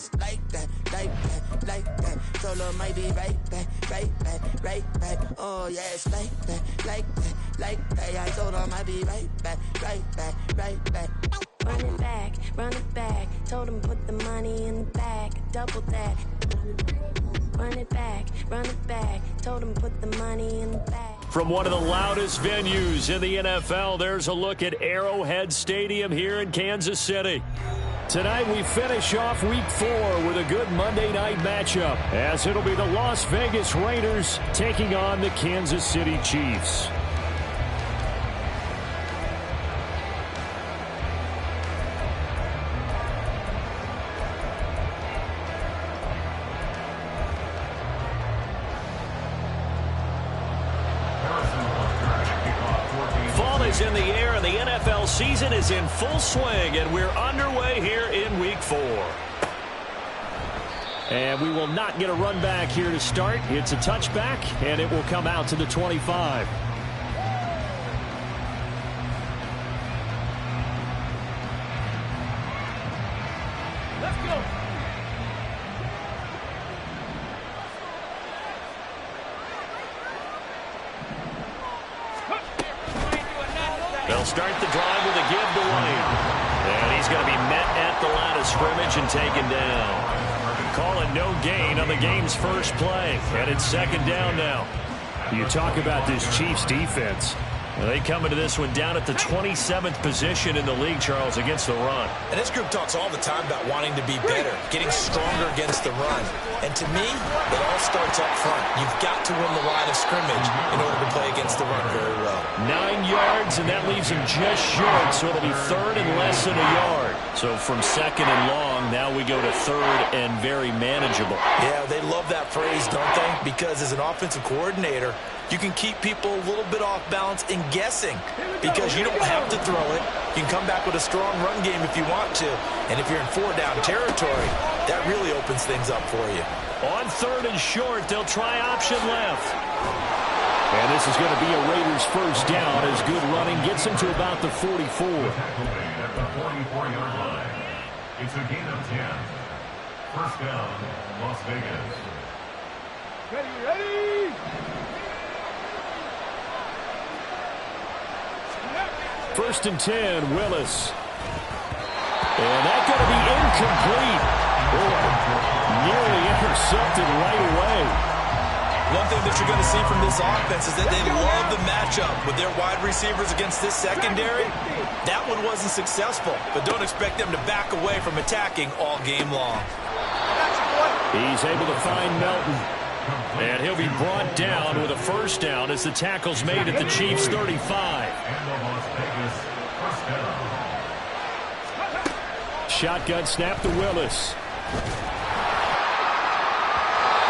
just like that, like that, like that. Told her might be right back, right back, right back. Oh yeah, it's like that, like that, like that. I told her might be right back, right back, right back. Run it back. Told him put the money in the bag, double that. Run it back. Told him put the money in the bag. From one of the loudest venues in the NFL, there's a look at Arrowhead Stadium here in Kansas City. Tonight we finish off Week 4 with a good Monday night matchup, as it'll be the Las Vegas Raiders taking on the Kansas City Chiefs. In the air, and the NFL season is in full swing, and we're underway here in Week 4. And we will not get a run back here to start. It's a touchback, and it will come out to the 25. Let's go. They'll start the drive with a give to White. And he's going to be met at the line of scrimmage and taken down. Calling no gain on the game's first play. And it's second down now. You talk about this Chiefs defense. Well, they come into this one down at the 27th position in the league, Charles, against the run. And this group talks all the time about wanting to be better, getting stronger against the run. And to me, it all starts up front. You've got to win the line of scrimmage in order to play against the run very well. 9 yards, and that leaves him just short, so it'll be third and less than a yard. So from second and long, now we go to third and very manageable. Yeah, they love that phrase, don't they? Because as an offensive coordinator, you can keep people a little bit off balance and guessing because you don't have to throw it. You can come back with a strong run game if you want to. And if you're in 4-down territory, that really opens things up for you. On third and short, they'll try option left. And this is going to be a Raiders first down as good running gets him to about the 44. At the 44-yard line. It's a gain of 10. First down, Las Vegas. Ready. First and 10, Willis. And that's going to be incomplete. Nearly intercepted right away. One thing that you're going to see from this offense is that they love the matchup with their wide receivers against this secondary. That one wasn't successful, but don't expect them to back away from attacking all game long. He's able to find Melton. And he'll be brought down with a first down as the tackle's made at the Chiefs' 35. Shotgun snap to Willis.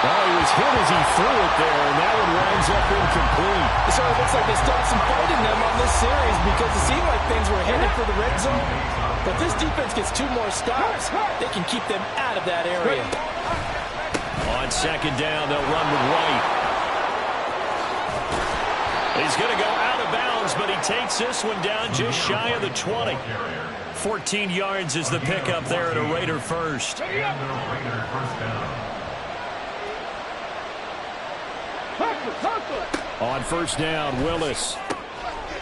Oh, he was hit as he threw it there, and that one winds up incomplete. It sort of looks like they started some fighting them on this series because it seemed like things were headed for the red zone. But this defense gets 2 more stops. They can keep them out of that area. On second down, they'll run with White. He's going to go out of bounds, but he takes this one down just shy of the 20. 14 yards is the pickup there at a Raider first. On first down, Willis.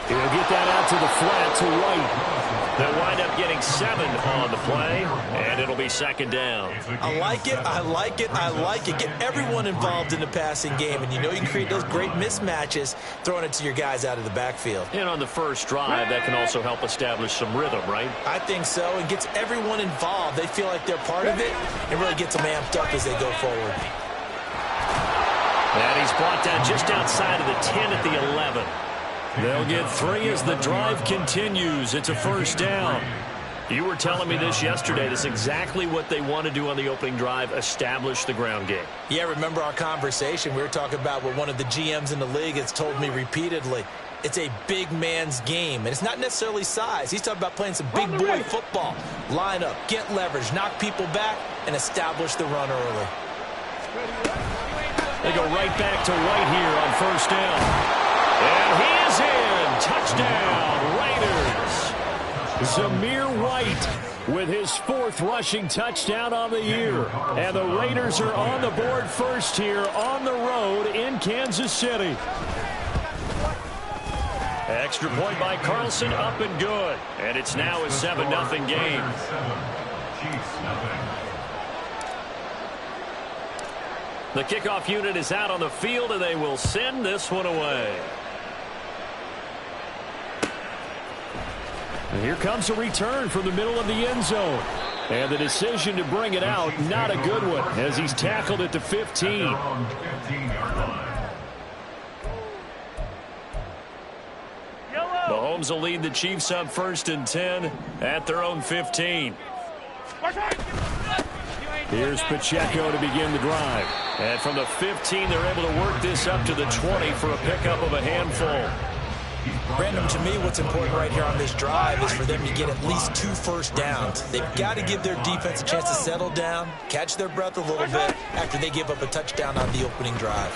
He'll get that out to the flat to White. They'll wind up getting 7 on the play, and it'll be second down. I like it, I like it, I like it. Get everyone involved in the passing game, and you know you can create those great mismatches throwing it to your guys out of the backfield. And on the first drive, that can also help establish some rhythm, right? I think so. It gets everyone involved. They feel like they're part of it, and really gets them amped up as they go forward. And he's brought down just outside of the 10 at the 11. They'll get 3 as the drive continues. It's a first down. You were telling me this yesterday. This is exactly what they want to do on the opening drive, establish the ground game. Yeah, remember our conversation? We were talking about what one of the GMs in the league has told me repeatedly. It's a big man's game, and it's not necessarily size. He's talking about playing some big boy football. Line up, get leverage, knock people back, and establish the run early. They go right back to White here on first down. And he is in. Touchdown, Raiders. Zamir White with his 4th rushing touchdown on the year. And the Raiders are on the board first here on the road in Kansas City. Extra point by Carlson, up and good. And it's now a 7-0 game. The kickoff unit is out on the field, and they will send this one away. And here comes a return from the middle of the end zone. And the decision to bring it out, not a good one, as he's tackled at the 15. Mahomes will lead the Chiefs up 1st and 10 at their own 15. Here's Pacheco to begin the drive. And from the 15, they're able to work this up to the 20 for a pickup of a handful. Brandon, to me, what's important right here on this drive is for them to get at least 2 first downs. They've got to give their defense a chance to settle down, catch their breath a little bit after they give up a touchdown on the opening drive.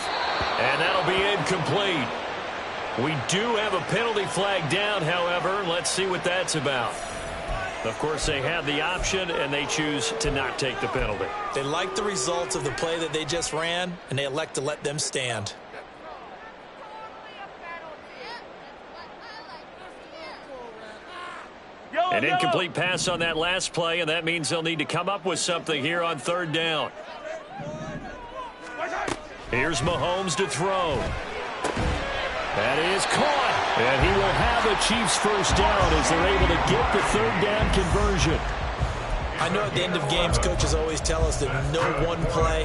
And that'll be incomplete. We do have a penalty flag down, however. Let's see what that's about. Of course, they have the option, and they choose to not take the penalty. They like the results of the play that they just ran, and they elect to let them stand. An incomplete pass on that last play, and that means they'll need to come up with something here on 3rd down. Here's Mahomes to throw. That is caught. And he will have the Chiefs first down as they're able to get the 3rd down conversion. I know at the end of games, coaches always tell us that no one play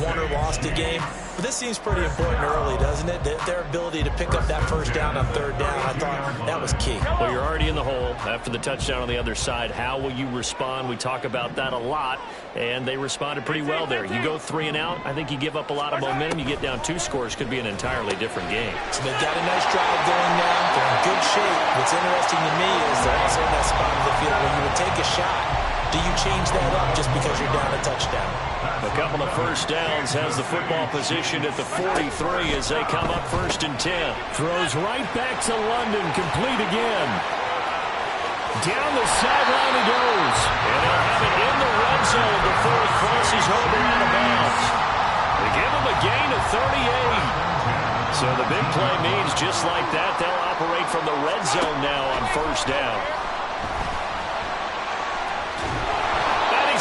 won or lost a game. But this seems pretty important early, doesn't it? Their ability to pick up that first down on 3rd down, I thought that was key. Well, you're already in the hole after the touchdown on the other side. How will you respond? We talk about that a lot, and they responded pretty well there. You go 3 and out, I think you give up a lot of momentum. You get down 2 scores, could be an entirely different game. So they've got a nice drive going now. They're in good shape. What's interesting to me is they're also in that spot of the field where you would take a shot. Do you change that up just because you're down a touchdown? A couple of first downs, has the football position at the 43 as they come up 1st and 10. Throws right back to London, complete again. Down the sideline he goes. And they'll have it in the red zone before he crosses over out of bounds. They give him a gain of 38. So the big play means just like that, they'll operate from the red zone now on 1st down.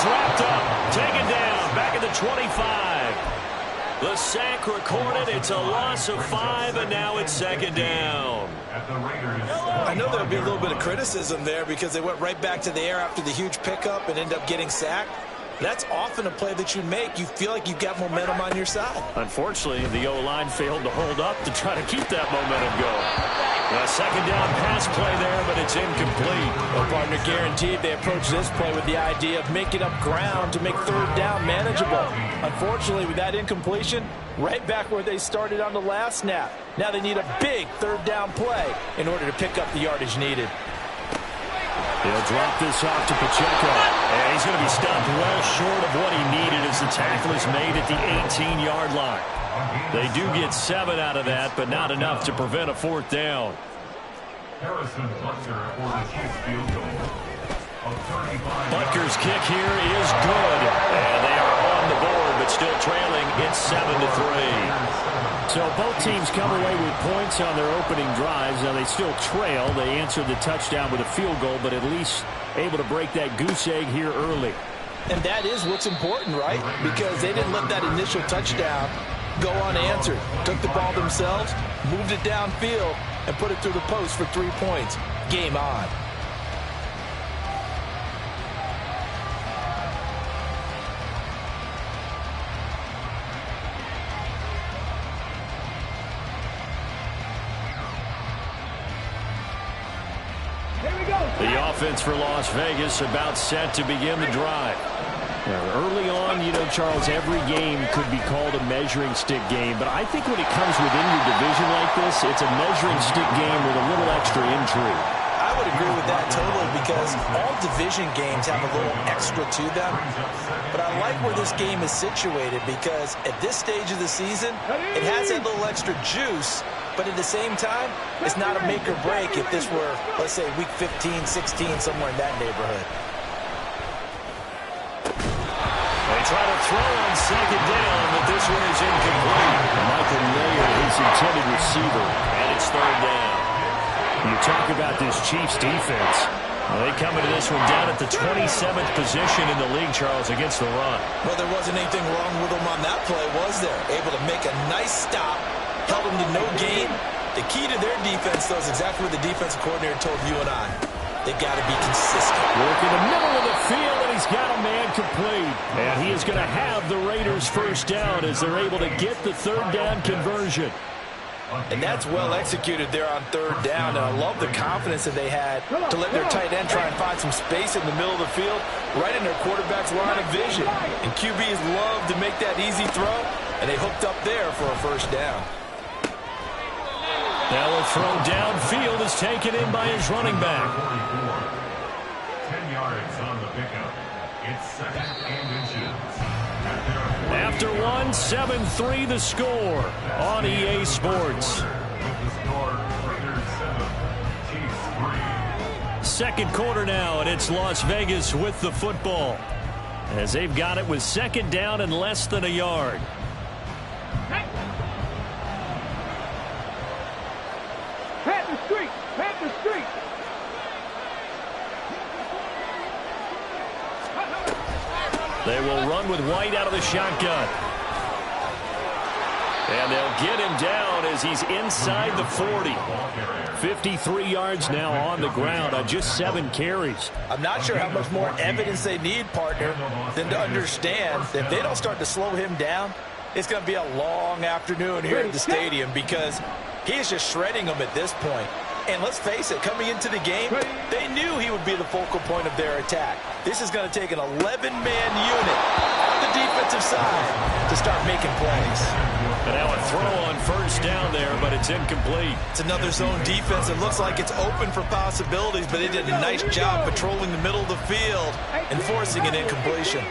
Wrapped up, taken down, back at the 25. The sack recorded, it's a loss of 5, and now it's 2nd down. I know there'll be a little bit of criticism there because they went right back to the air after the huge pickup and ended up getting sacked. That's often a play that you make. You feel like you've got momentum on your side. Unfortunately, the O-line failed to hold up to try to keep that momentum going. A 2nd down pass play there, but it's incomplete. Well, partner, guaranteed they approach this play with the idea of making up ground to make 3rd down manageable. Unfortunately, with that incompletion, right back where they started on the last snap. Now they need a big 3rd down play in order to pick up the yardage needed. He'll drop this off to Pacheco. And he's going to be stopped well short of what he needed as the tackle is made at the 18-yard line. They do get 7 out of that, but not enough to prevent a 4th down. Butker's kick here is good. And they are on the board, but still trailing. It's 7-3. So both teams come away with points on their opening drives. Now they still trail. They answered the touchdown with a field goal, but at least able to break that goose egg here early. And that is what's important, right? Because they didn't let that initial touchdown go unanswered. Took the ball themselves, moved it downfield, and put it through the post for 3 points. Game on. The offense for Las Vegas about set to begin the drive. Now, early on, you know, Charles, every game could be called a measuring stick game, but I think when it comes within your division like this, it's a measuring stick game with a little extra intrigue. I would agree with that totally because all division games have a little extra to them. But I like where this game is situated because at this stage of the season, it has that little extra juice. But at the same time, it's not a make or break if this were, let's say, week 15, 16, somewhere in that neighborhood. They try to throw on second down, but this one is incomplete. Michael Mayer, his intended receiver, and it's third down. You talk about this Chiefs defense. They come into this one down at the 27th position in the league, Charles, against the run. Well, there wasn't anything wrong with them on that play, was there? Able to make a nice stop, held them to no gain. The key to their defense, though, is exactly what the defensive coordinator told you and I. They got to be consistent. Work in the middle of the field, and he's got a man complete. And he is going to have the Raiders first down as they're able to get the third down conversion. And that's well executed there on third down. And I love the confidence that they had to let their tight end try and find some space in the middle of the field, right in their quarterback's line of vision. And QBs love to make that easy throw, and they hooked up there for a first down. Now a throw downfield is taken in by his running back. 10 yards on the pickup. It's second and inches. After one, 7-3 the score on EA Sports. Second quarter now, and it's Las Vegas with the football as they've got it with second down and less than a yard. Pat the street! Pat the street! They will run with White out of the shotgun. And they'll get him down as he's inside the 40. 53 yards now on the ground on just 7 carries. I'm not sure how much more evidence they need, partner, than to understand that if they don't start to slow him down, it's going to be a long afternoon here at the stadium because he is just shredding them at this point. And let's face it, coming into the game, they knew he would be the focal point of their attack. This is going to take an 11-man unit on the defensive side to start making plays. And now a throw on first down there, but it's incomplete. It's another zone defense. It looks like it's open for possibilities, but they did a nice job patrolling the middle of the field and forcing an incompletion.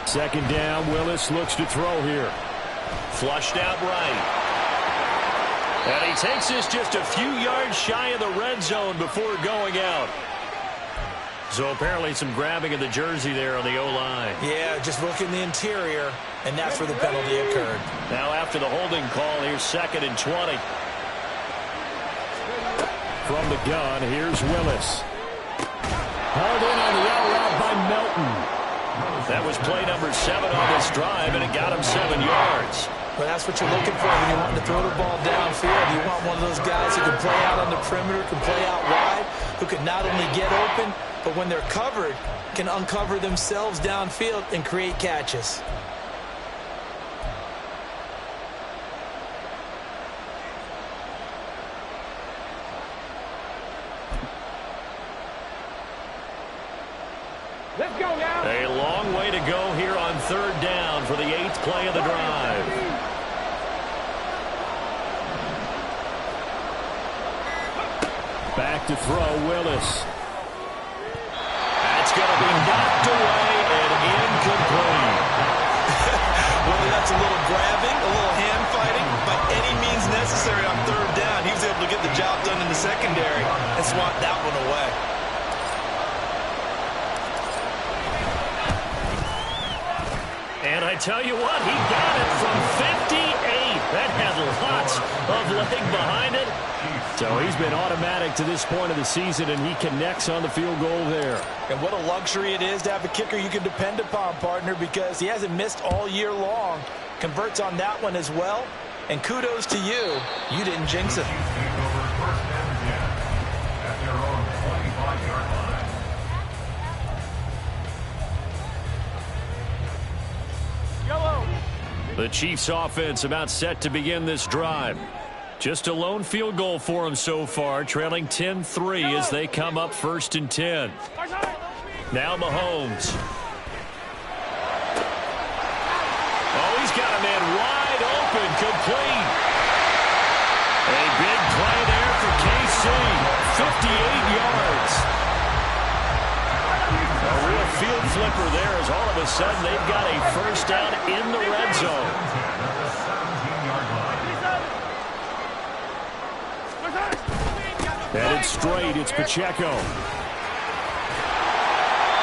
Second down, Willis looks to throw here. Flushed out right. And he takes this just a few yards shy of the red zone before going out. So apparently some grabbing of the jersey there on the O-line. Yeah, just look in the interior, and that's where the penalty occurred. Now after the holding call, here's 2nd and 20. From the gun, here's Willis. Hauled in on the out route by Melton. That was play number 7 on this drive, and it got him 7 yards. But that's what you're looking for when you want to throw the ball downfield. You want one of those guys who can play out on the perimeter, can play out wide, who can not only get open, but when they're covered, can uncover themselves downfield and create catches. Let's go now! A long way to go here on third down for the 8th play of the drive. Back to throw, Willis. That's going to be knocked away and incomplete. Whether that's a little grabbing, a little hand fighting, by any means necessary on third down, he was able to get the job done in the secondary and swat that one away. And I tell you what, he got it from 58. That had lots of leg behind it. So he's been automatic to this point of the season, and he connects on the field goal there. And what a luxury it is to have a kicker you can depend upon, partner, because he hasn't missed all year long. Converts on that one as well. And kudos to you. You didn't jinx it. The Chiefs offense about set to begin this drive. Just a lone field goal for them so far, trailing 10-3 as they come up 1st and 10. Now Mahomes. Oh, he's got a man wide open, complete. A big play there for KC. keeper there as all of a sudden they've got a first down in the red zone. Headed straight, it's Pacheco.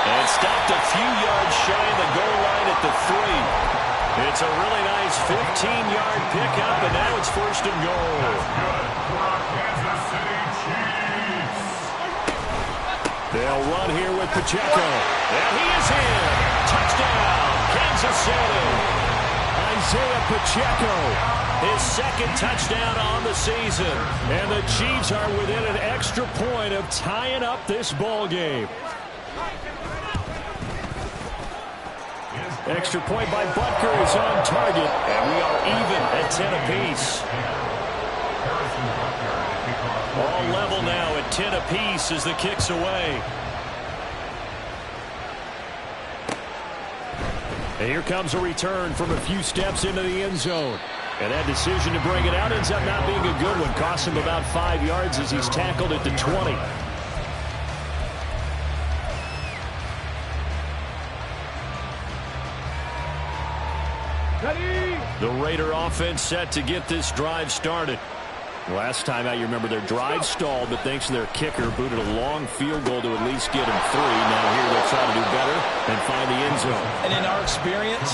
And stopped a few yards shy of the goal line at the 3. It's a really nice 15-yard pickup, and now it's first and goal. They'll run here with Pacheco. And he is in. Touchdown, Kansas City. Isaiah Pacheco, his second touchdown on the season. And the Chiefs are within an extra point of tying up this ball game. Extra point by Butker is on target, and we are even at 10 apiece. All level now at 10 apiece as the kick's away. And here comes a return from a few steps into the end zone. And that decision to bring it out ends up not being a good one. Cost him about 5 yards as he's tackled at the 20. The Raider offense set to get this drive started. Last time out, you remember their drive stalled, but thanks to their kicker, booted a long field goal to at least get him 3. Now here they'll try to do better and find the end zone. And in our experience,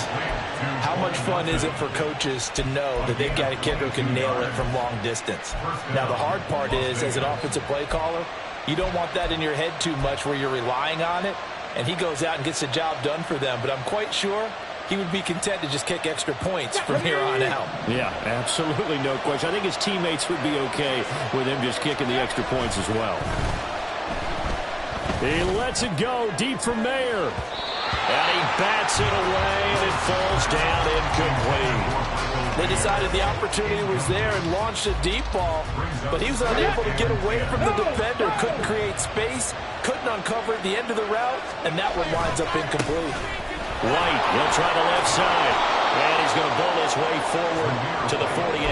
how much fun is it for coaches to know that they've got a kicker who can nail it from long distance? Now, the hard part is, as an offensive play caller, you don't want that in your head too much where you're relying on it, and he goes out and gets the job done for them. But I'm quite sure he would be content to just kick extra points from here on out. Yeah, absolutely no question. I think his teammates would be okay with him just kicking the extra points as well. He lets it go deep from Mayer. And he bats it away, and it falls down incomplete. They decided the opportunity was there and launched a deep ball, but he was unable to get away from the defender, couldn't create space, couldn't uncover the end of the route, and that one winds up incomplete. White will try the left side, and he's going to bowl his way forward to the 48.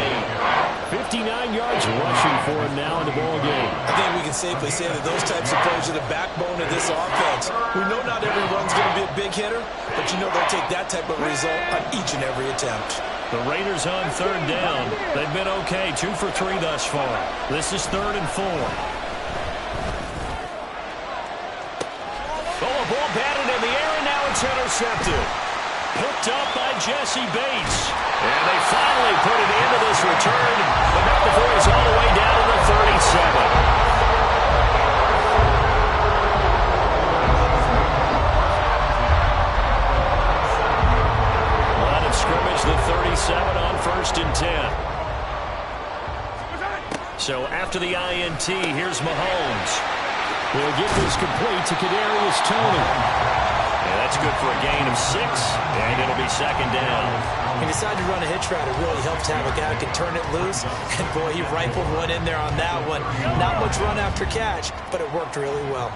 59 yards rushing for him now in the ball game. I think we can safely say that those types of plays are the backbone of this offense. We know not every run's going to be a big hitter, but you know they'll take that type of result on each and every attempt. The Raiders on third down. They've been okay, 2 for 3 thus far. This is 3rd and 4. Oh, a ball batted in the air, and now it's intercepted. Picked up by Jesse Bates. And they finally put an end to this return, but not before he's all the way down to the 37. Line of scrimmage, the 37 on 1st and 10. So after the INT, here's Mahomes. They'll get this complete to Kadarius Toney. Yeah, that's good for a gain of 6, and it'll be 2nd down. He decided to run a hitch route. It really helped to have a guy who can turn it loose, and boy, he rifled one in there on that one. Not much run after catch, but it worked really well.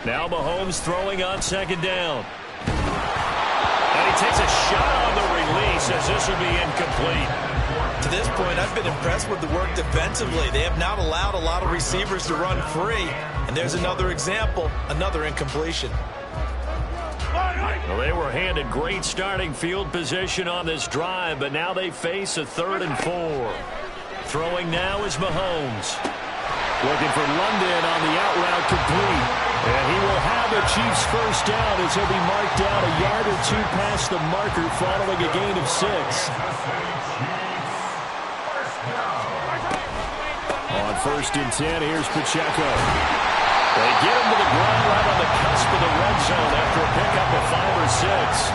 Now Mahomes throwing on 2nd down. And he takes a shot on the release as this will be incomplete. To this point, I've been impressed with the work defensively. They have not allowed a lot of receivers to run free. And there's another example, another incompletion. Well, they were handed great starting field position on this drive, but now they face a 3rd and 4. Throwing now is Mahomes. Looking for London on the out route complete. And he will have the Chiefs first down as he'll be marked down a yard or 2 past the marker following a gain of 6. On 1st and 10, here's Pacheco. They get him to the ground right on the cusp of the red zone after a pickup of 5 or 6.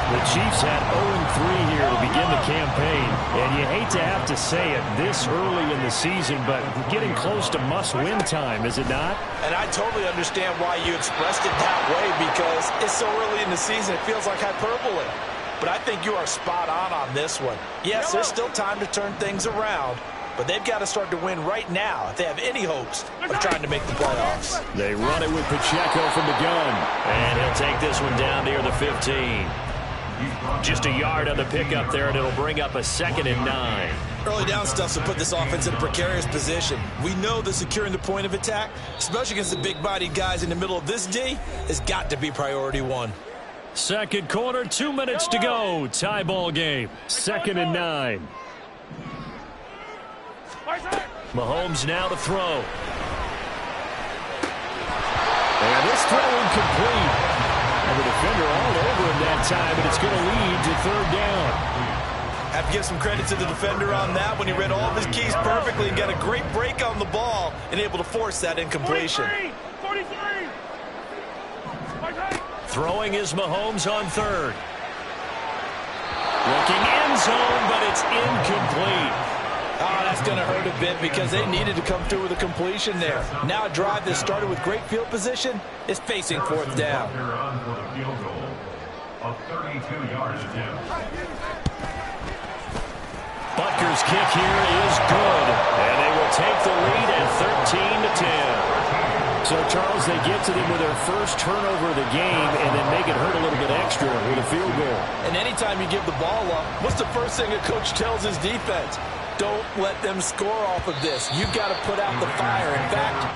The Chiefs had 0-3 here to begin the campaign, and you hate to have to say it this early in the season, but getting close to must-win time, is it not? And I totally understand why you expressed it that way, because it's so early in the season, it feels like hyperbole. But I think you are spot on this one. Yes, there's still time to turn things around, but they've got to start to win right now if they have any hopes of trying to make the playoffs. They run it with Pacheco from the gun, and he'll take this one down near the 15. Just a yard on the pickup there, and it'll bring up a 2nd and 9. Early down stuff will put this offense in a precarious position. We know that securing the point of attack, especially against the big-bodied guys in the middle of this D, has got to be priority one. Second quarter, 2 minutes to go. Tie ball game. 2nd and 9. Mahomes now to throw. And this throw incomplete. And the defender all over him that time, and it's going to lead to 3rd down. Have to give some credit to the defender on that when he read all of his keys perfectly and got a great break on the ball and able to force that incompletion. 43! Throwing is Mahomes on 3rd. Looking end zone, but it's incomplete. Oh, that's going to hurt a bit because they needed to come through with a completion there. Now a drive that started with great field position is facing 4th down. A 32-yard attempt. Butker's kick here is good, and they will take the lead at 13-10. So, Charles, they get to them with their first turnover of the game and then make it hurt a little bit extra with a field goal. And anytime you give the ball up, what's the first thing a coach tells his defense? Don't let them score off of this. You've got to put out the fire. In fact,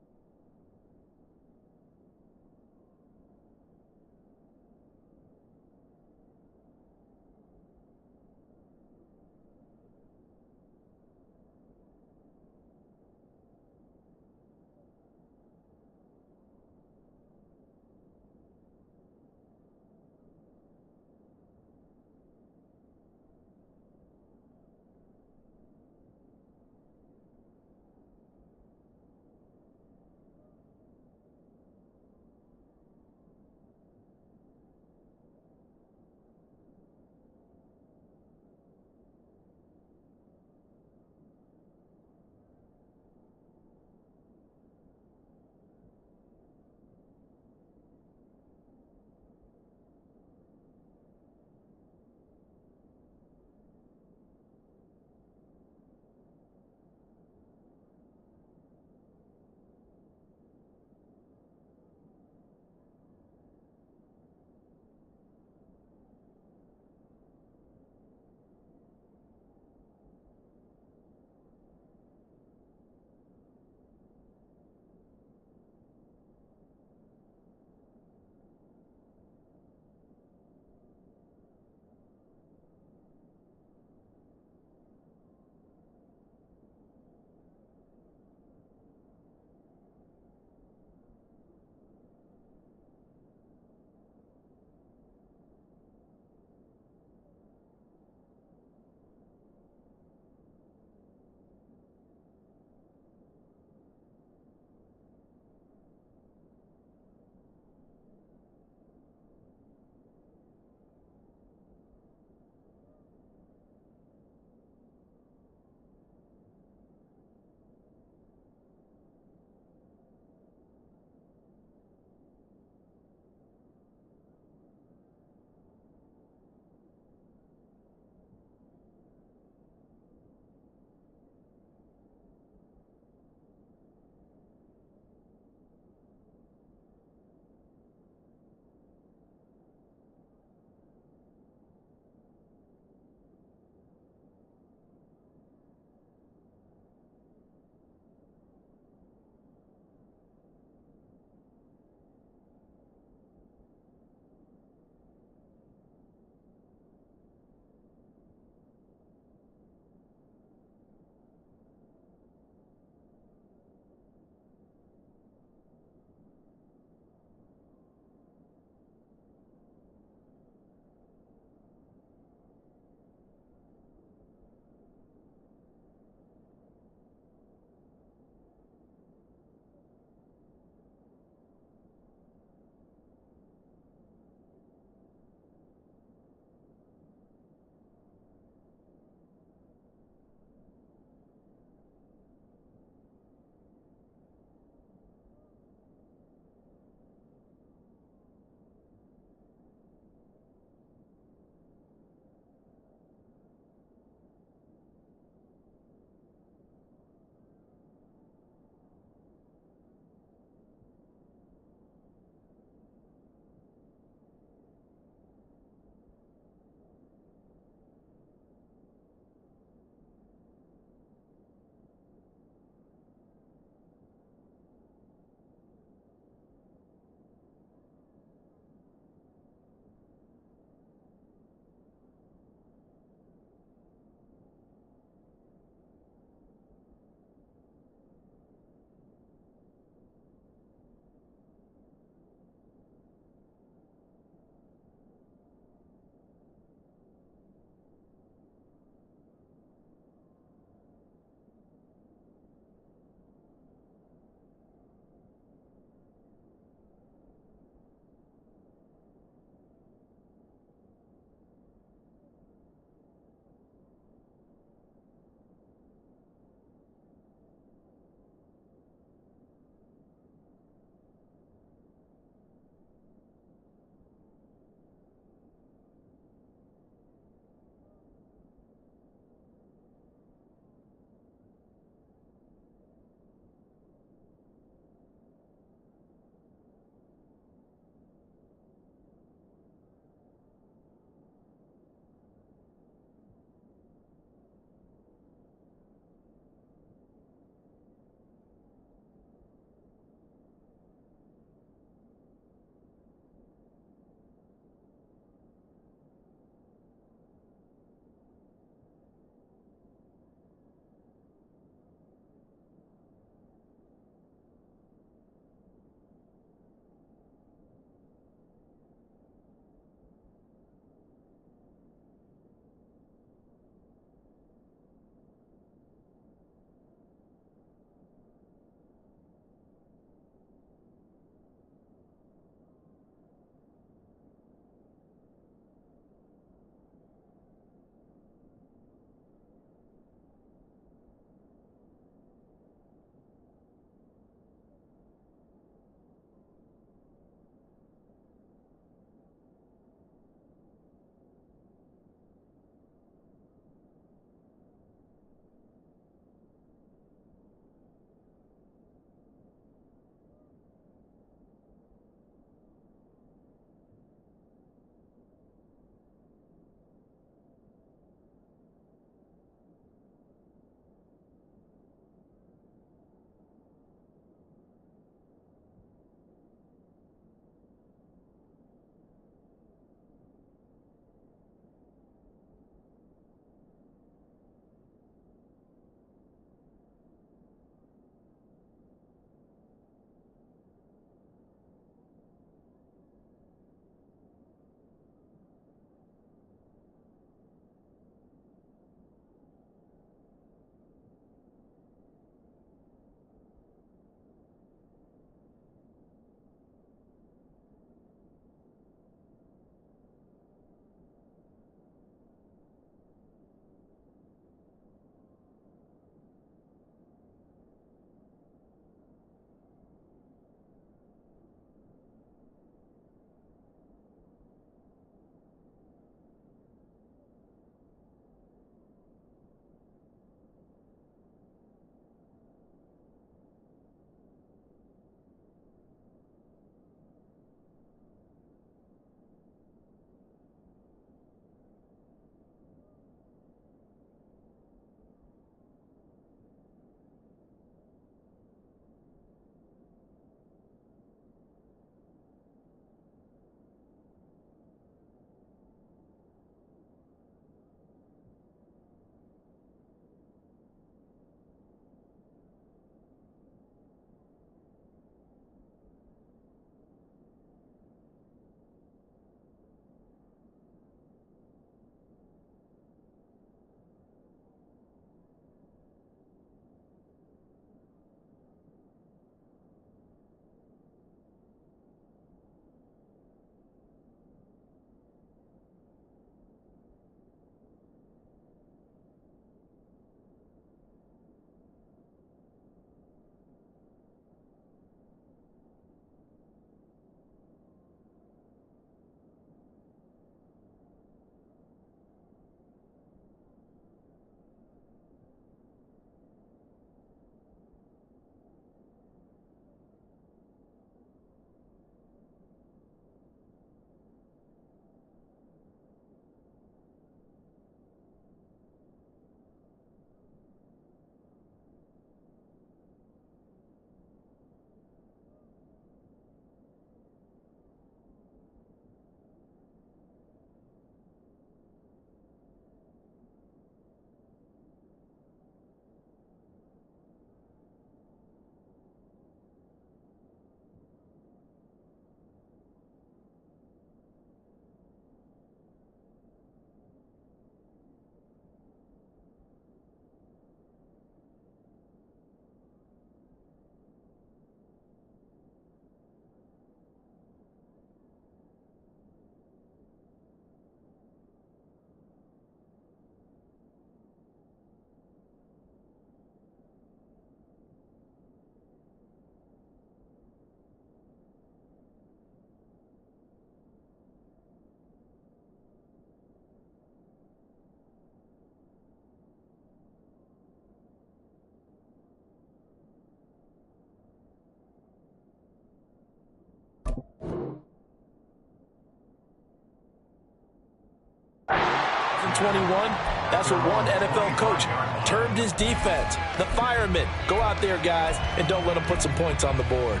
2021, that's what one NFL coach termed his defense. The firemen. Go out there, guys, and don't let them put some points on the board.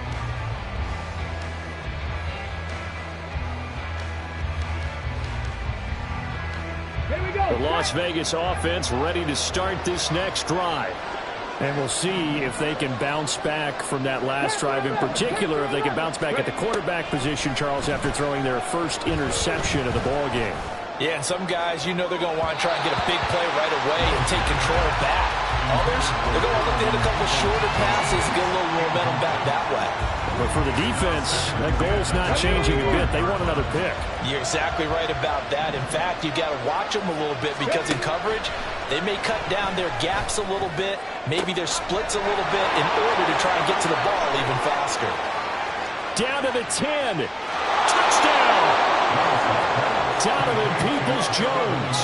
The Las Vegas offense ready to start this next drive. And we'll see if they can bounce back from that last drive, in particular if they can bounce back at the quarterback position, Charles, after throwing their first interception of the ball game. Yeah, and some guys, you know they're going to want to try and get a big play right away and take control back. Others, they're going to look to hit a couple shorter passes and get a little momentum back that way. But for the defense, that goal's not changing a bit. They want another pick. You're exactly right about that. In fact, you've got to watch them a little bit because in coverage, they may cut down their gaps a little bit, maybe their splits a little bit in order to try and get to the ball even faster. Down to the 10. Touchdown! Donovan Peoples-Jones,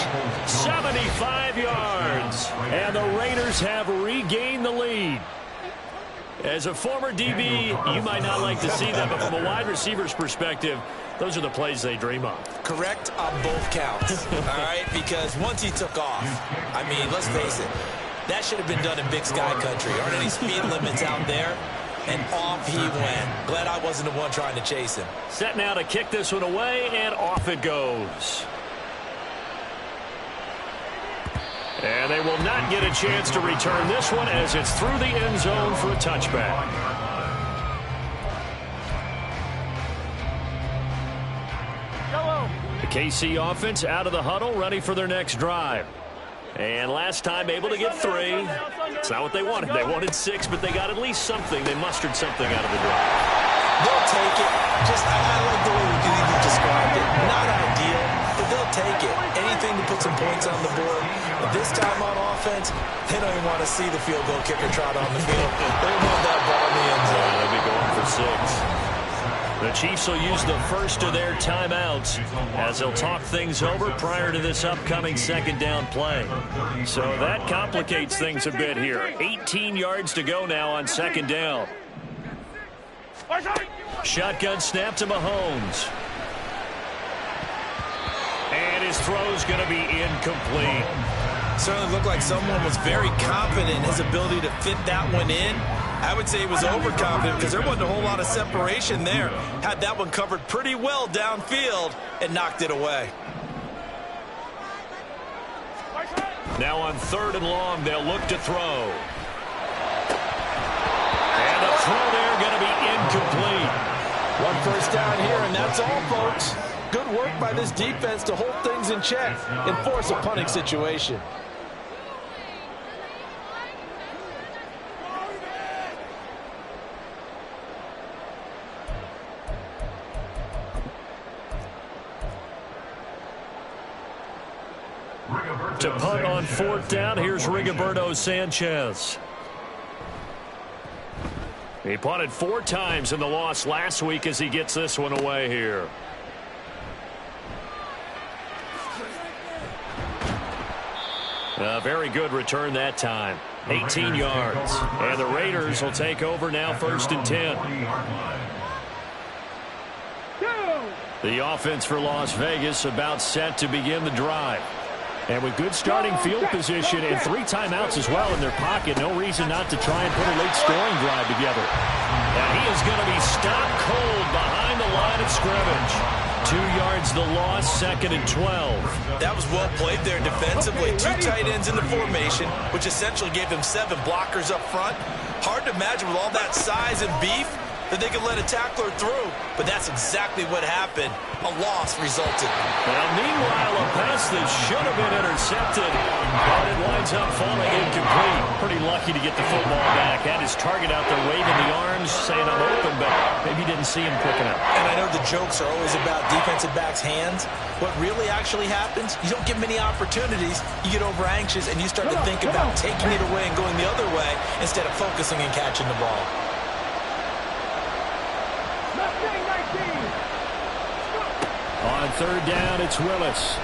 75 yards. And the Raiders have regained the lead. As a former DB, you might not like to see that, but from a wide receiver's perspective, those are the plays they dream of. Correct on both counts, all right? Because once he took off, I mean, let's face it, that should have been done in Big Sky country. Aren't any speed limits out there? And off he went. Glad I wasn't the one trying to chase him. Set now to kick this one away, and off it goes. And they will not get a chance to return this one as it's through the end zone for a touchback. The KC offense out of the huddle, ready for their next drive. And last time able to get 3. It's not what they wanted. They wanted 6, but they got at least something. They mustered something out of the drive. They'll take it. Just, I like the way you described it. Not ideal, but they'll take it. Anything to put some points on the board. But this time on offense, they don't even want to see the field goal kicker trot on the field. They want that ball in the end zone. They'll be going for 6. The Chiefs will use the first of their timeouts as they'll talk things over prior to this upcoming second down play. So that complicates things a bit here. 18 yards to go now on second down. Shotgun snap to Mahomes. And his throw's going to be incomplete. Certainly looked like someone was very confident in his ability to fit that one in. I would say he was overconfident because there wasn't a whole lot of separation there. Had that one covered pretty well downfield and knocked it away. Now on 3rd and long, they'll look to throw. And the throw there going to be incomplete. 1 first down here, and that's all, folks. Good work by this defense to hold things in check and force a punting situation. To punt on 4th down, here's Rigoberto Sanchez. He punted 4 times in the loss last week as he gets this one away here. A very good return that time. 18 yards. And the Raiders will take over now 1st and 10. The offense for Las Vegas about set to begin the drive. And with good starting field position and 3 timeouts as well in their pocket, no reason not to try and put a late scoring drive together. And he is going to be stopped cold behind the line of scrimmage. 2 yards the loss, 2nd and 12. That was well played there defensively. 2 tight ends in the formation, which essentially gave them 7 blockers up front. Hard to imagine with all that size and beef that they could let a tackler through, but that's exactly what happened. A loss resulted. Now, meanwhile, a pass that should have been intercepted, but it winds up falling incomplete. Pretty lucky to get the football back. Had his target out there waving the arms, saying I'm open, but maybe didn't see him quick enough. And I know the jokes are always about defensive backs' hands. What really actually happens, you don't get many opportunities. You get over anxious, and you start to think about taking it away and going the other way instead of focusing and catching the ball. On 3rd down, it's Willis.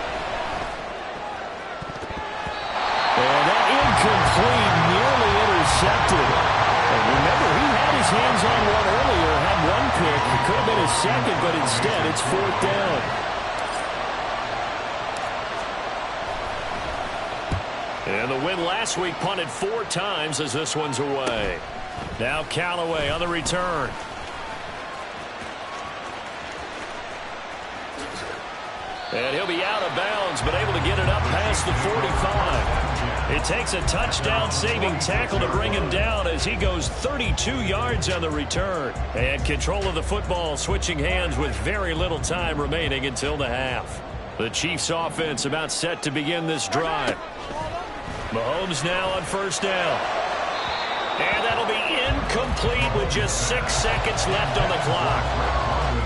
And that incomplete, nearly intercepted. And remember, he had his hands on one earlier, had 1 pick. It could have been his 2nd, but instead it's 4th down. And the win last week punted 4 times as this one's away. Now Callaway on the return. And he'll be out of bounds, but able to get it up past the 45. It takes a touchdown-saving tackle to bring him down as he goes 32 yards on the return. And control of the football switching hands with very little time remaining until the half. The Chiefs offense about set to begin this drive. Mahomes now on first down. And that'll be incomplete with just 6 seconds left on the clock.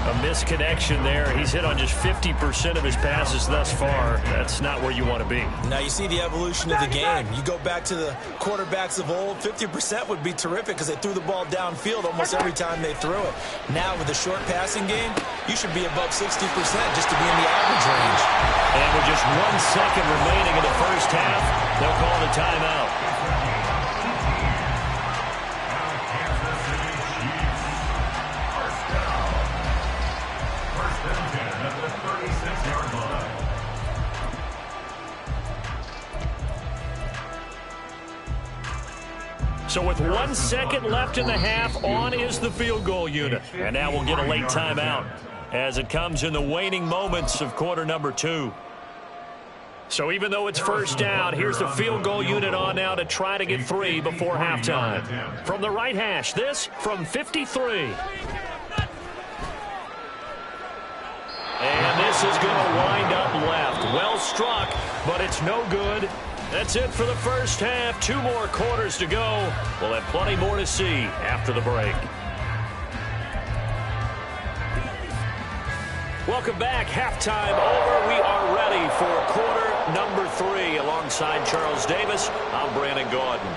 A misconnection there. He's hit on just 50% of his passes thus far. That's not where you want to be. Now you see the evolution of the game. You go back to the quarterbacks of old, 50% would be terrific because they threw the ball downfield almost every time they threw it. Now with the short passing game, you should be above 60% just to be in the average range. And with just 1 second remaining in the first half, they'll call the timeout. So with 1 second left in the half, on is the field goal unit. And now we'll get a late timeout as it comes in the waning moments of quarter number 2. So even though it's first down, here's the field goal unit on now to try to get 3 before halftime. From the right hash, this from 53. And this is going to wind up left. Well struck, but it's no good. That's it for the first half. 2 more quarters to go. We'll have plenty more to see after the break. Welcome back. Halftime over. We are ready for quarter number 3. Alongside Charles Davis, I'm Brandon Gaudin.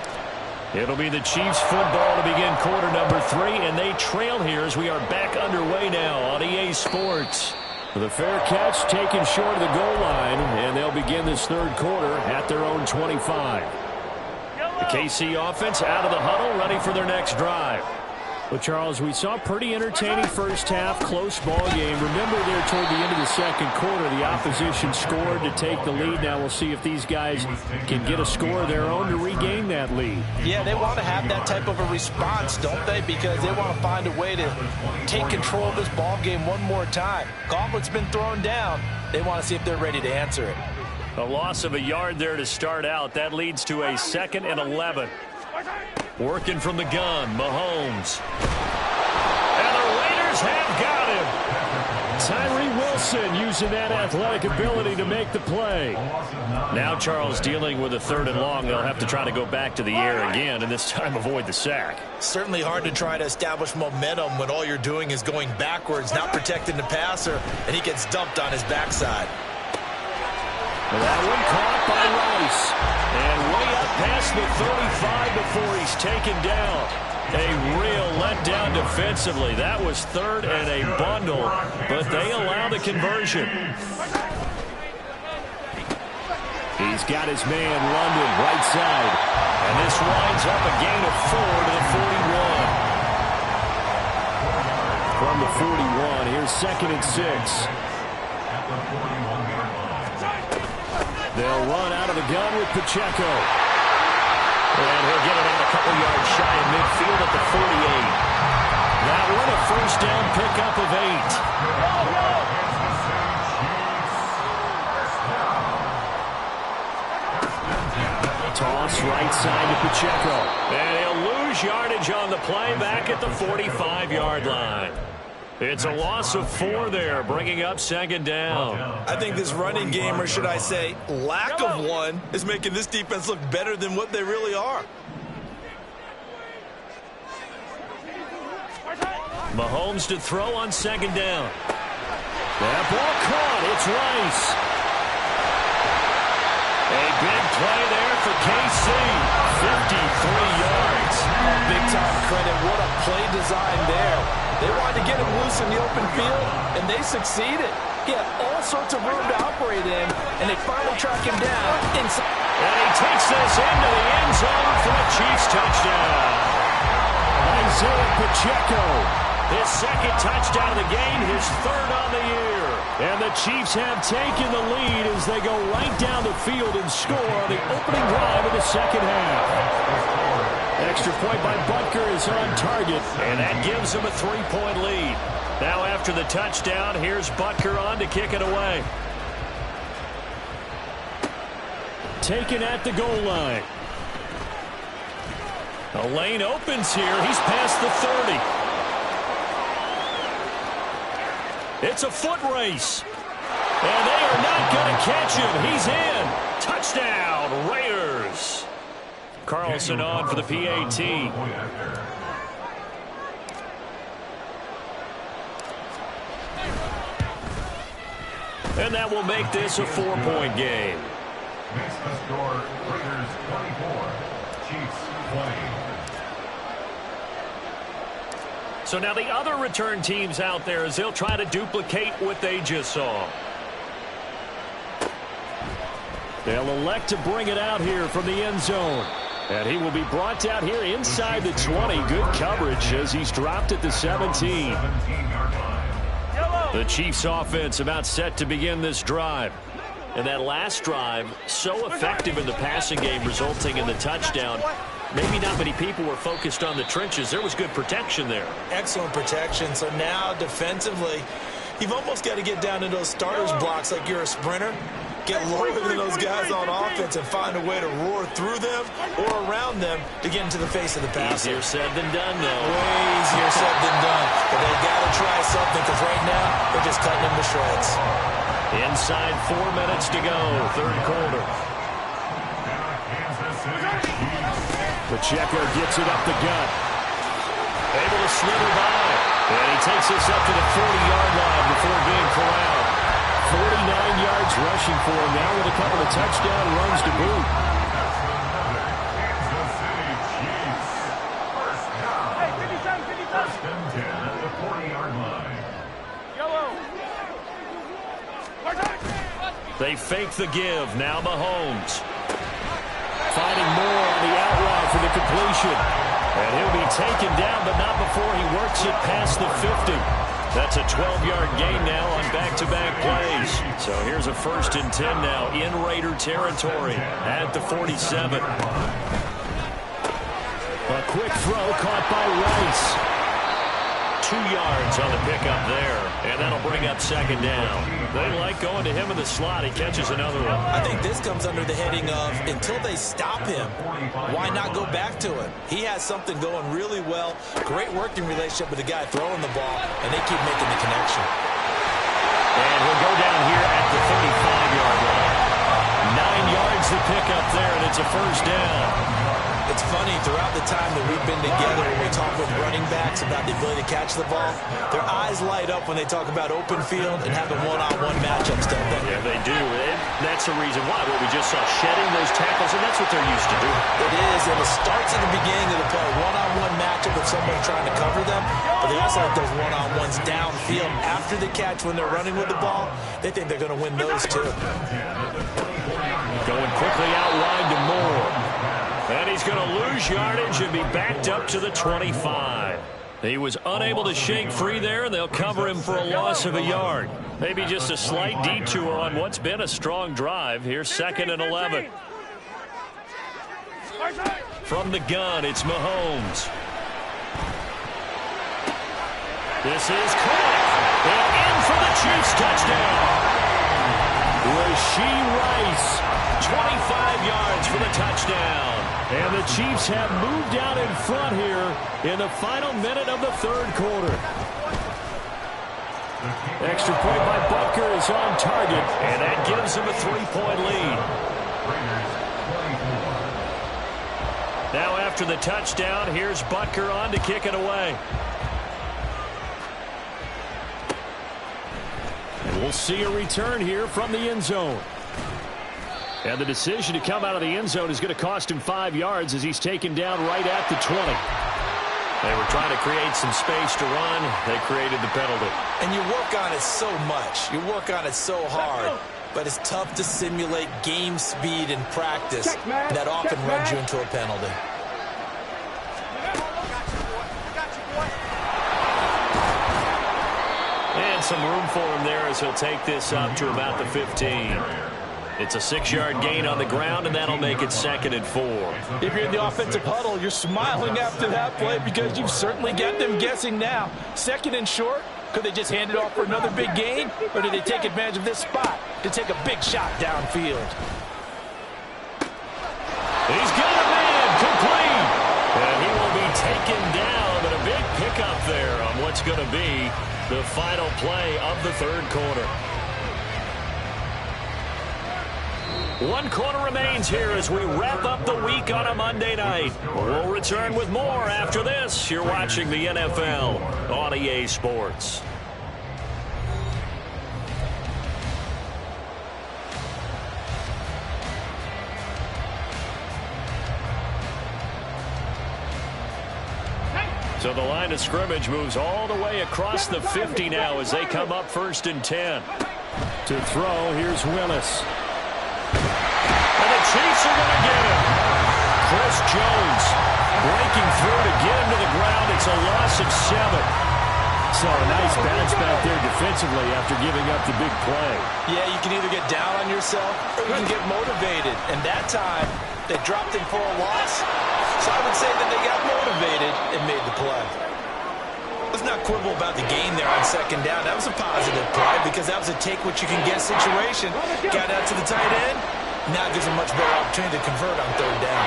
It'll be the Chiefs football to begin quarter number 3, and they trail here as we are back underway now on EA Sports. The fair catch taken short of the goal line, and they'll begin this third quarter at their own 25. The KC offense out of the huddle, ready for their next drive. Well, Charles, we saw a pretty entertaining first half, close ball game. Remember there toward the end of the second quarter, the opposition scored to take the lead. Now we'll see if these guys can get a score of their own to regain that lead. Yeah, they want to have that type of a response, don't they? Because they want to find a way to take control of this ball game one more time. Gauntlet's been thrown down. They want to see if they're ready to answer it. A loss of a yard there to start out. That leads to a 2nd and 11. Working from the gun, Mahomes. And the Raiders have got him. Tyree Wilson using that athletic ability to make the play. Now Charles dealing with a 3rd and long. They'll have to try to go back to the air again, and this time avoid the sack. Certainly hard to try to establish momentum when all you're doing is going backwards, not protecting the passer, and he gets dumped on his backside. That one caught by Rice. And way up past the 35 before he's taken down. A real letdown defensively. That was 3rd and a bundle, but they allow the conversion. He's got his man, London, right side. And this winds up a gain of 4 to the 41. From the 41, here's 2nd and 6. They'll run out of the gun with Pacheco. And he'll get it out a couple yards shy of midfield at the 48. That one a first down pickup of 8. Toss right side to Pacheco. And he'll lose yardage on the play back at the 45-yard line. It's a loss of 4 there, bringing up 2nd down. I think this running game, or should I say lack of one, is making this defense look better than what they really are. Mahomes to throw on 2nd down. That ball caught. It's Rice. A big play there for KC. 53 yards. Big-time credit. What a play design there. They wanted to get him loose in the open field, and they succeeded. He had all sorts of room to operate in, and they finally track him down inside. And he takes this into the end zone for a Chiefs touchdown. Isaiah Pacheco His second touchdown of the game, his third on the year. And the Chiefs have taken the lead as they go right down the field and score on the opening drive of the second half. Extra point by Butker is on target, and that gives him a 3-point lead. Now after the touchdown, here's Butker on to kick it away. Taken at the goal line. A lane opens here. He's past the 30. It's a foot race. And they are not going to catch him. He's in. Touchdown, Raiders. Carlson on for the PAT. And that will make this a 4-point game. Makes the score Raiders 24, Chiefs 20. So now the other return teams out there as they'll try to duplicate what they just saw. They'll elect to bring it out here from the end zone. And he will be brought out here inside the 20. Good coverage as he's dropped at the 17. The Chiefs offense about set to begin this drive. And that last drive, so effective in the passing game, resulting in the touchdown. Maybe not many people were focused on the trenches. There was good protection there. Excellent protection. So now defensively, you've almost got to get down into those starters blocks like you're a sprinter. Get lower than those guys on offense and find a way to roar through them or around them to get into the face of the passer. Easier said than done, though. Way easier said than done. But they've got to try something because right now they're just cutting them to shreds. Inside 4 minutes to go, third quarter. Pacheco gets it up the gut. Able to slither by. And he takes this up to the 40-yard line before being corralled. 49 yards rushing for him now with a couple of touchdown runs to boot. First and 10 at the 40-yard line. They fake the give. Now Mahomes. Finding more on the out route for the completion. And he'll be taken down, but not before he works it past the 50. That's a 12-yard gain now on back-to-back plays. So here's a 1st and 10 now in Raider territory at the 47. A quick throw caught by Rice. 2 yards on the pickup there, and that'll bring up second down. They like going to him in the slot. He catches another one. I think this comes under the heading of until they stop him, why not go back to it? He has something going really well, great working relationship with the guy throwing the ball, and they keep making the connection. And he'll go down here at the 35-yard line. 9 yards to pick up there, and it's a first down. It's funny, throughout the time that we've been together, when we talk with running backs about the ability to catch the ball, their eyes light up when they talk about open field and having one-on-one matchups, don't they? Yeah, they do. And that's the reason why. What we just saw, shedding those tackles, and that's what they're used to doing. It is, and it starts at the beginning of the play, one-on-one matchup with someone trying to cover them, but they also like those one-on-ones downfield after the catch when they're running with the ball. They think they're going to win those, too. Going quickly out wide to Moore. And he's going to lose yardage and be backed up to the 25. He was unable to shake free there, and they'll cover him for a loss of a yard. Maybe just a slight detour on what's been a strong drive. Here's 2nd and 11. From the gun, it's Mahomes. This is caught. And in for the Chiefs touchdown. Rashee Rice, 25 yards for the touchdown. And the Chiefs have moved out in front here in the final minute of the third quarter. Extra point by Butker is on target, and that gives him a 3-point lead. Now after the touchdown, here's Butker on to kick it away. And we'll see a return here from the end zone. And the decision to come out of the end zone is going to cost him 5 yards as he's taken down right at the 20. They were trying to create some space to run. They created the penalty. And you work on it so much. You work on it so hard. But it's tough to simulate game speed in practice. That often runs you into a penalty. some room for him there as he'll take this up to about the 15. It's a 6-yard gain on the ground, and that'll make it 2nd and 4. If you're in the offensive huddle, you're smiling after that play because you've certainly got them guessing now. 2nd and short, could they just hand it off for another big gain, or do they take advantage of this spot to take a big shot downfield? He's got a man complete, and he will be taken down, but a big pickup there on what's going to be the final play of the 3rd quarter. 1 quarter remains here as we wrap up the week on a Monday night. We'll return with more after this. You're watching the NFL on EA Sports. So the line of scrimmage moves all the way across the 50 now as they come up 1st and 10. To throw, here's Willis. And the Chiefs are going to get him. Chris Jones breaking through to get him to the ground. It's a loss of 7. So a nice bounce back there defensively after giving up the big play. Yeah, you can either get down on yourself or you can get motivated. And that time, they dropped him for a loss. So I would say that they got motivated and made the play. Let's not quibble about the gain there on 2nd down. That was a positive play because that was a take-what-you-can-get situation. Got out to the tight end. Now gives a much better opportunity to convert on 3rd down.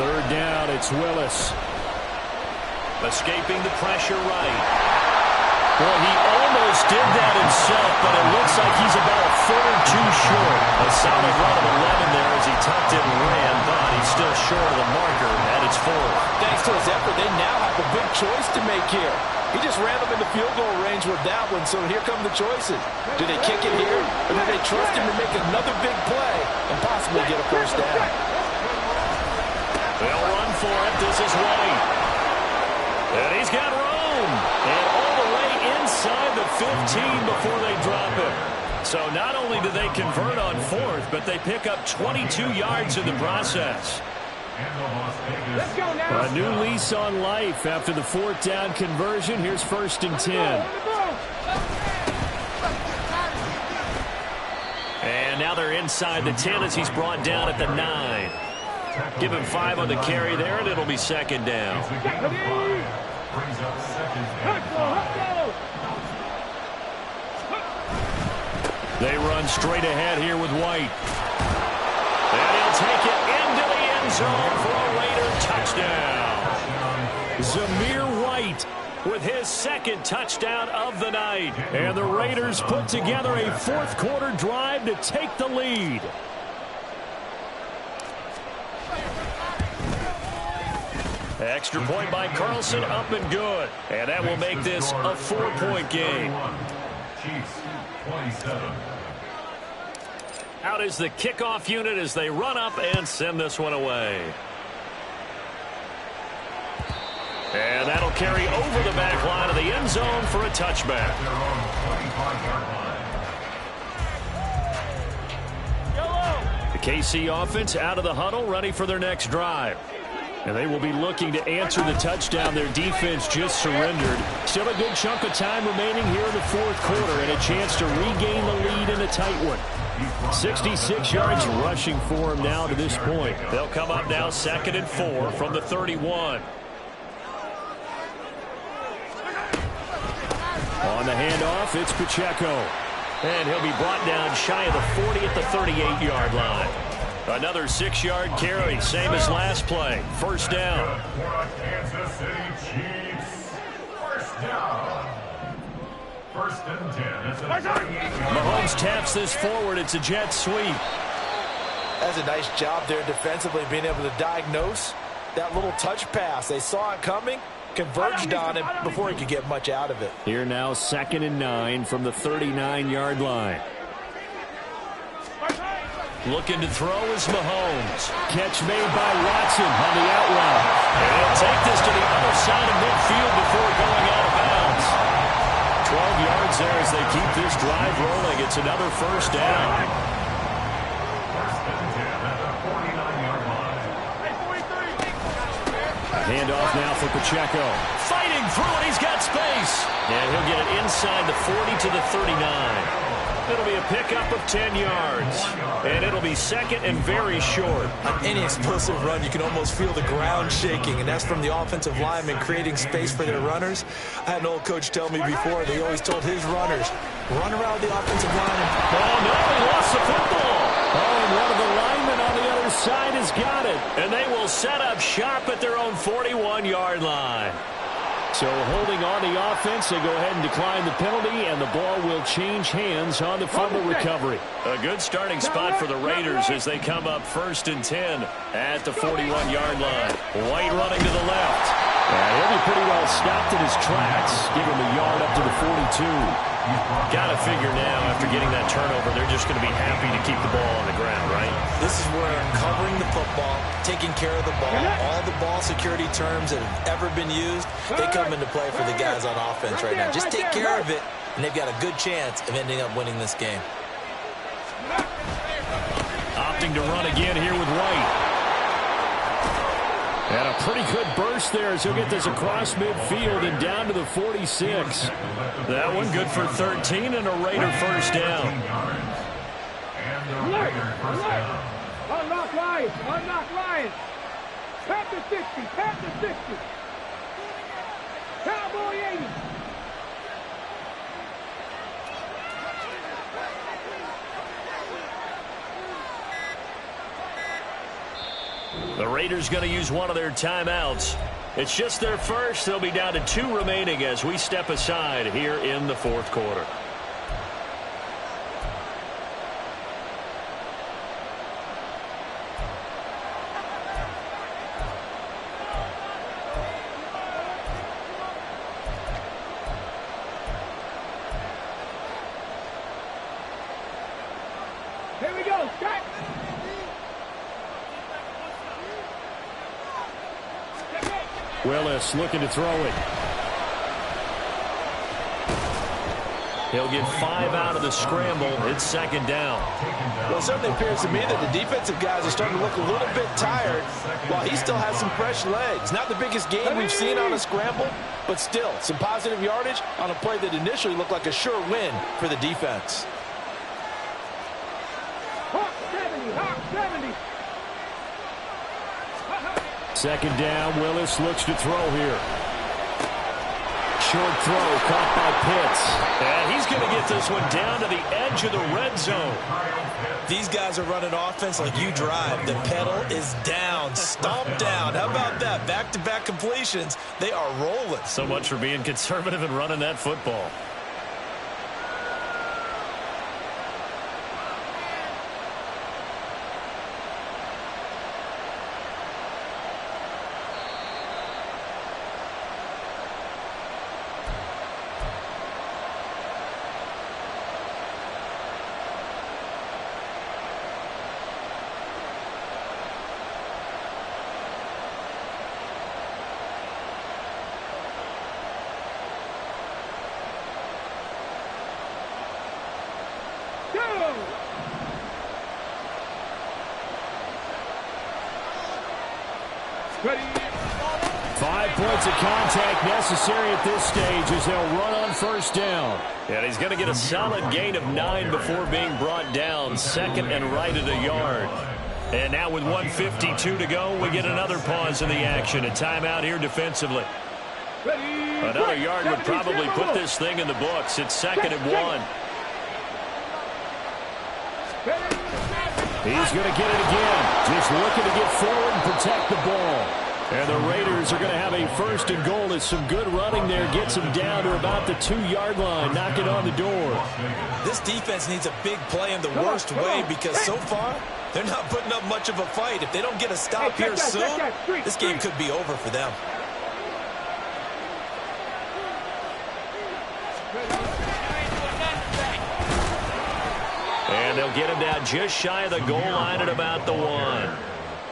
3rd down, it's Willis. Escaping the pressure right. Well, he almost did that himself, but it looks like he's about a foot or 2 short. A solid run of 11 there as he tucked it and ran, but he's still short of the marker at its 4th. Thanks to his effort, they now have a big choice to make here. He just ran them in the field goal range with that one, so here come the choices. Do they kick it here, or do they trust him to make another big play and possibly get a 1st down? They'll run for it. This is White. And he's got room. And all the way inside the 15 before they drop him. So not only do they convert on 4th, but they pick up 22 yards in the process. Let's go now. A new lease on life after the 4th down conversion. Here's 1st and 10. And now they're inside the 10 as he's brought down at the 9. Give him 5 on the carry there, and it'll be 2nd down. They run straight ahead here with White. And he'll take it into the end zone for a Raider touchdown. Zamir White with his 2nd touchdown of the night. And the Raiders put together a 4th quarter drive to take the lead. Extra point by Carlson, up and good. And that will make this a 4-point game. Chiefs, 27. Out is the kickoff unit as they run up and send this one away. And that'll carry over the back line of the end zone for a touchback. The KC offense out of the huddle, ready for their next drive. And they will be looking to answer the touchdown their defense just surrendered. Still a good chunk of time remaining here in the 4th quarter and a chance to regain the lead in a tight one. 66 yards rushing for him now to this point. They'll come up now 2nd and 4 from the 31. On the handoff, it's Pacheco. And he'll be brought down shy of the 40 at the 38-yard line. Another 6-yard carry, same as last play. 1st down. Kansas City Chiefs. 1st down. 1st and 10. Mahomes taps this forward. It's a jet sweep. That's a nice job there defensively, being able to diagnose that little touch pass. They saw it coming, converged on him before he could get much out of it. Here now 2nd and 9 from the 39-yard line. Looking to throw is Mahomes. Catch made by Watson on the out route. And he'll take this to the other side of midfield before going out of bounds. 12 yards there as they keep this drive rolling. It's another 1st down. 1st and 10 at the 49-yard line. Handoff now for Pacheco. Fighting through it. He's got space. And he'll get it inside the 40 to the 39. It'll be a pickup of 10 yards. And it'll be second and very short. On any explosive run, you can almost feel the ground shaking, and that's from the offensive linemen creating space for their runners. I had an old coach tell me before, they always told his runners, run around the offensive line. Oh, no, he lost the football. Oh, and one of the linemen on the other side has got it. And they will set up shop at their own 41-yard line. So holding on the offense, they go ahead and decline the penalty, and the ball will change hands on the fumble recovery. A good starting spot for the Raiders as they come up 1st and 10 at the 41-yard line. White running to the left. And he'll be pretty well stopped in his tracks. Give him a yard up to the 42. Got to figure now, after getting that turnover, they're just going to be happy to keep the ball on the ground, right? This is where covering the football, taking care of the ball, all the ball security terms that have ever been used, they come into play for the guys on offense right now. Just take care of it, and they've got a good chance of ending up winning this game. Opting to run again here with White. And a pretty good burst there as he'll get this across midfield and down to the 46. That one good for 13 and a Raider first down. And the Raiders first down. Unlock Ryan. Unlock Ryan. Pat the 60. Pat the 60. Cowboy 80. The Raiders going to use one of their timeouts. It's just their first. They'll be down to 2 remaining as we step aside here in the 4th quarter. Here we go. Scott. Willis looking to throw it. He'll get 5 out of the scramble. It's 2nd down. Well, it certainly appears to me that the defensive guys are starting to look a little bit tired while he still has some fresh legs. Not the biggest game we've seen on a scramble, but still some positive yardage on a play that initially looked like a sure win for the defense. Hawk 70. Hawk 70. 2nd down. Willis looks to throw here. Short throw caught by Pitts. And he's going to get this one down to the edge of the red zone. These guys are running offense like you drive. The pedal is down, stomped down. How about that? Back-to-back completions. They are rolling. So much for being conservative and running that football. Ready. 5 points of contact necessary at this stage as they'll run on 1st down. And he's going to get a solid gain of 9 before being brought down. 2nd and right at a yard. And now with 1:52 to go, we get another pause in the action. A timeout here defensively. Another yard would probably put this thing in the books. It's 2nd and 1. He's going to get it again. Just looking to get forward and protect the ball. And the Raiders are going to have a 1st and goal. It's some good running there. Gets them down to about the 2-yard line. Knocking on the door. This defense needs a big play in the worst way because so far they're not putting up much of a fight. If they don't get a stop here soon, this game could be over for them. And they'll get him down just shy of the goal line at about the 1.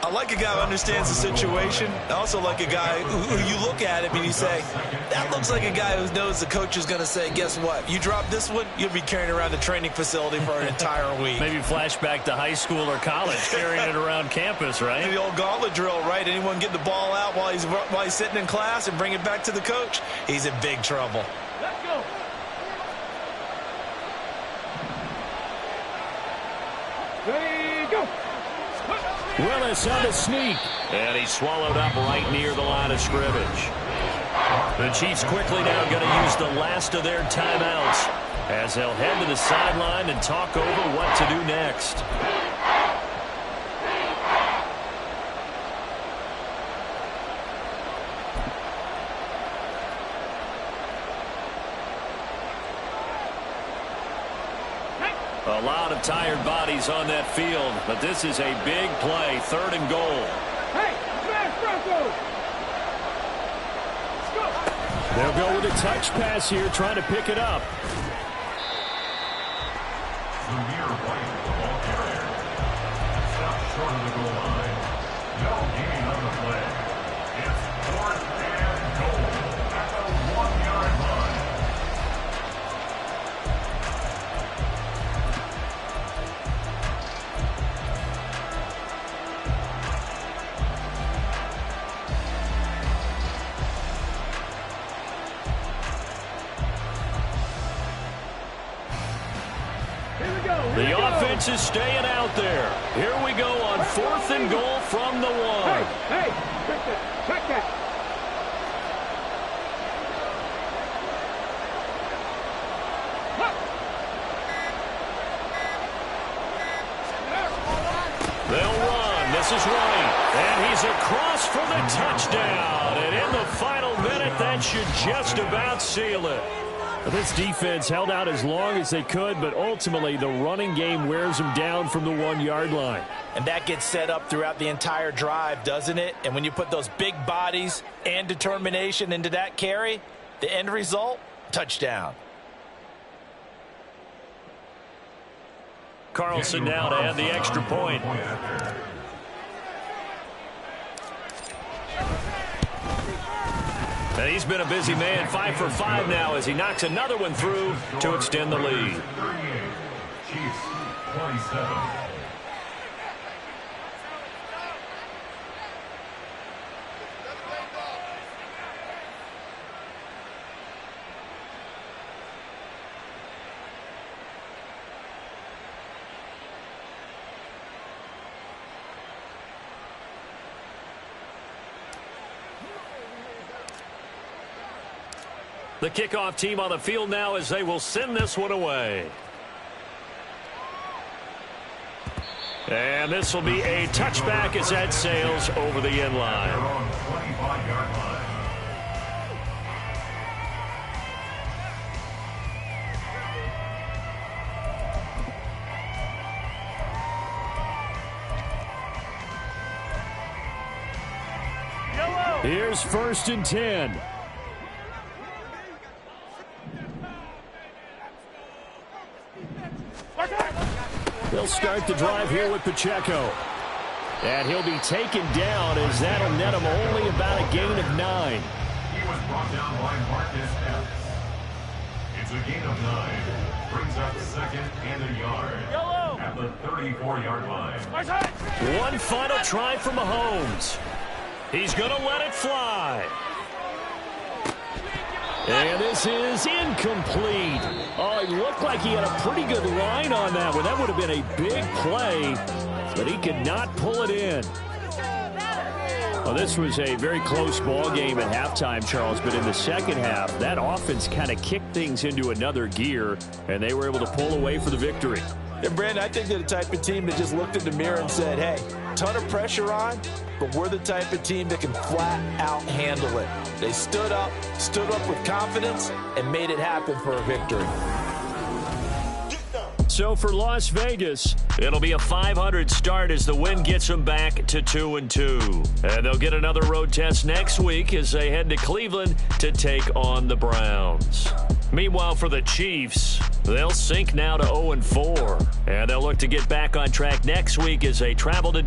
A like a guy who understands the situation. I also like a guy who you look at him and you say, that looks like a guy who knows the coach is going to say, guess what? You drop this one, you'll be carrying around the training facility for an entire week. Maybe flashback to high school or college, carrying it around campus, right? The old gauntlet drill, right? Anyone get the ball out while he's sitting in class and bring it back to the coach? He's in big trouble. Let's go. Ready, go. Willis on the sneak. And he's swallowed up right near the line of scrimmage. The Chiefs quickly now going to use the last of their timeouts as they'll head to the sideline and talk over what to do next. A lot of tired bodies on that field, but this is a big play, 3rd and goal. Hey, smash Bronco. Let's go. They'll go with a touch pass here, trying to pick it up. The near right, the ball carrier. Stopped short of the goal line. No gain on the play. It's 4th and goal at the 1-yard line. The offense is staying out there. Here we go on 4th and goal from the 1. Hey, check that. Check that. They'll run. This is right. And he's across for the touchdown. And in the final minute, that should just about seal it. This defense held out as long as they could, but ultimately the running game wears them down from the 1-yard line. And that gets set up throughout the entire drive, doesn't it? And when you put those big bodies and determination into that carry, the end result, touchdown. Carlson now to add the extra point. And he's been a busy man, 5 for 5 now as he knocks another one through to extend the lead. 38, Chiefs 27. The kickoff team on the field now as they will send this one away. And this will be a touchback as that sails over the end line. On 25-yard line. Here's 1st and 10. They'll start the drive here with Pacheco. And he'll be taken down as that'll net him only about a gain of 9. He was brought down by Marcus Epps. It's a gain of 9. Brings up 2nd and a yard at the 34-yard line. One final try for Mahomes. He's going to let it fly. And this is incomplete. Oh, it looked like he had a pretty good line on that one. That would have been a big play, but he could not pull it in. Well, this was a very close ball game at halftime, Charles, but in the second half, that offense kind of kicked things into another gear, and they were able to pull away for the victory. And, Brandon, I think they're the type of team that just looked in the mirror and said, hey, ton of pressure on, but we're the type of team that can flat out handle it. They stood up with confidence, and made it happen for a victory. So for Las Vegas, it'll be a .500 start as the win gets them back to 2-2. And they'll get another road test next week as they head to Cleveland to take on the Browns. Meanwhile, for the Chiefs, they'll sink now to 0-4. And they'll look to get back on track next week as they travel to